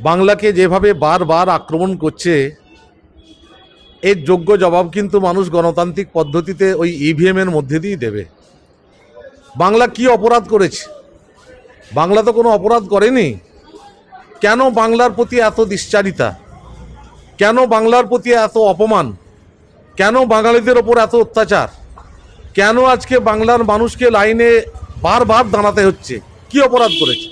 বাংলাকে যেভাবে বারবার আক্রমণ করছে, এর যোগ্য জবাব কিন্তু মানুষ গণতান্ত্রিক পদ্ধতিতে ওই ইভিএম এর মধ্যে দিয়েই দেবে। বাংলা কি অপরাধ করেছে? বাংলা তো কোনো অপরাধ করেনি। কেন বাংলার প্রতি এত দ্বিচারিতা? কেন বাংলার প্রতি এত অপমান? কেন বাঙালিদের ওপর এত অত্যাচার? কেন আজকে বাংলার মানুষকে লাইনে বারবার দাঁড়াতে হচ্ছে? কি অপরাধ করেছে?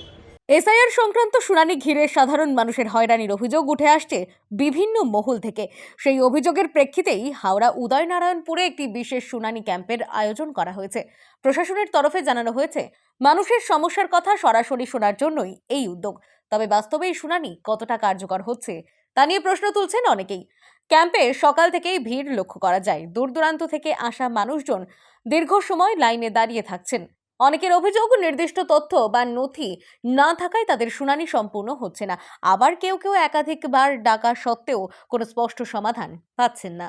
এসআইআর সংক্রান্ত শুনানি ঘিরে সাধারণ মানুষের হয়রানির অভিযোগ উঠে আসছে বিভিন্ন মহল থেকে। সেই অভিযোগের প্রেক্ষিতেই হাওড়া উদয়নারায়ণপুরে একটি বিশেষ শুনানি ক্যাম্পের আয়োজন করা হয়েছে। প্রশাসনের তরফে জানানো হয়েছে, মানুষের সমস্যার কথা সরাসরি শোনার জন্যই এই উদ্যোগ। তবে বাস্তবে এই শুনানি কতটা কার্যকর হচ্ছে তা নিয়ে প্রশ্ন তুলছেন অনেকেই। ক্যাম্পে সকাল থেকেই ভিড় লক্ষ্য করা যায়। দূর দূরান্ত থেকে আসা মানুষজন দীর্ঘ সময় লাইনে দাঁড়িয়ে থাকছেন। অনেকের অভিযোগ, নির্দিষ্ট তথ্য বা নথি না থাকায় তাদের শুনানি সম্পূর্ণ হচ্ছে না। আবার কেউ কেউ একাধিকবার ডাকা সত্ত্বেও কোনো স্পষ্ট সমাধান পাচ্ছেন না।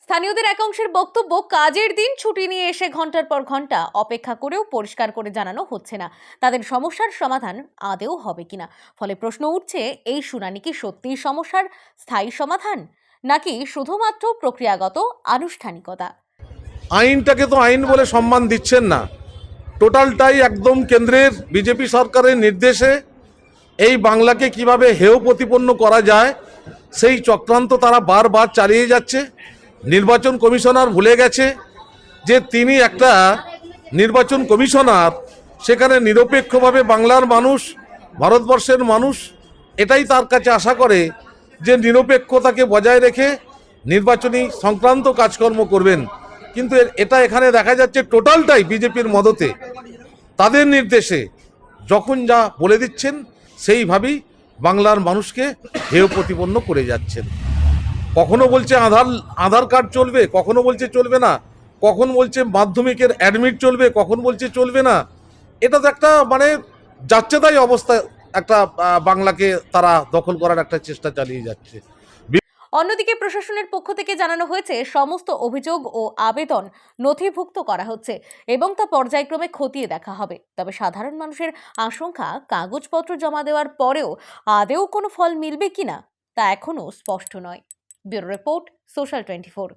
স্থানীয়দের এক অংশের বক্তব্য, কাজের দিন ছুটি নিয়ে এসে ঘন্টার পর ঘন্টা অপেক্ষা করেও পরিষ্কার করে জানানো হচ্ছে না তাদের সমস্যার সমাধান আদেও হবে কিনা। ফলে প্রশ্ন উঠছে, এই শুনানি কি সত্যিই সমস্যার স্থায়ী সমাধান, নাকি শুধুমাত্র প্রক্রিয়াগত আনুষ্ঠানিকতা? আইনটাকে তো আইন বলে সম্মান দিচ্ছেন না। টোটালটাই একদম কেন্দ্রের বিজেপি সরকারের নির্দেশে এই বাংলাকে কিভাবে হেয় প্রতিপন্ন করা যায় সেই চক্রান্ত তারা বারবার চালিয়ে যাচ্ছে। নির্বাচন কমিশনার ভুলে গেছে যে তিনি একটা নির্বাচন কমিশনার, সেখানে নিরপেক্ষভাবে বাংলার মানুষ, ভারতবর্ষের মানুষ এটাই তার কাছে আশা করে যে নিরপেক্ষতাকে বজায় রেখে নির্বাচনী সংক্রান্ত কাজকর্ম করবেন। কিন্তু এটা এখানে দেখা যাচ্ছে টোটালটাই বিজেপির মদতে, তাদের নির্দেশে যখন যা বলে দিচ্ছেন সেইভাবেই বাংলার মানুষকে হেয় প্রতিপন্ন করে যাচ্ছেন। কখনো বলছে আধার কার্ড চলবে, কখনো বলছে চলবে না, কখন বলছে মাধ্যমিকের অ্যাডমিট চলবে, কখন বলছে চলবে না। এটা তো একটা যাচ্ছে তাই অবস্থা, একটা বাংলাকে তারা দখল করার একটা চেষ্টা চালিয়ে যাচ্ছে। অন্যদিকে প্রশাসনের পক্ষ থেকে জানানো হয়েছে, সমস্ত অভিযোগ ও আবেদন নথিভুক্ত করা হচ্ছে এবং তা পর্যায়ক্রমে খতিয়ে দেখা হবে। তবে সাধারণ মানুষের আশঙ্কা, কাগজপত্র জমা দেওয়ার পরেও আদেও কোনো ফল মিলবে কিনা তা এখনো স্পষ্ট নয়। Bureau report, social 24।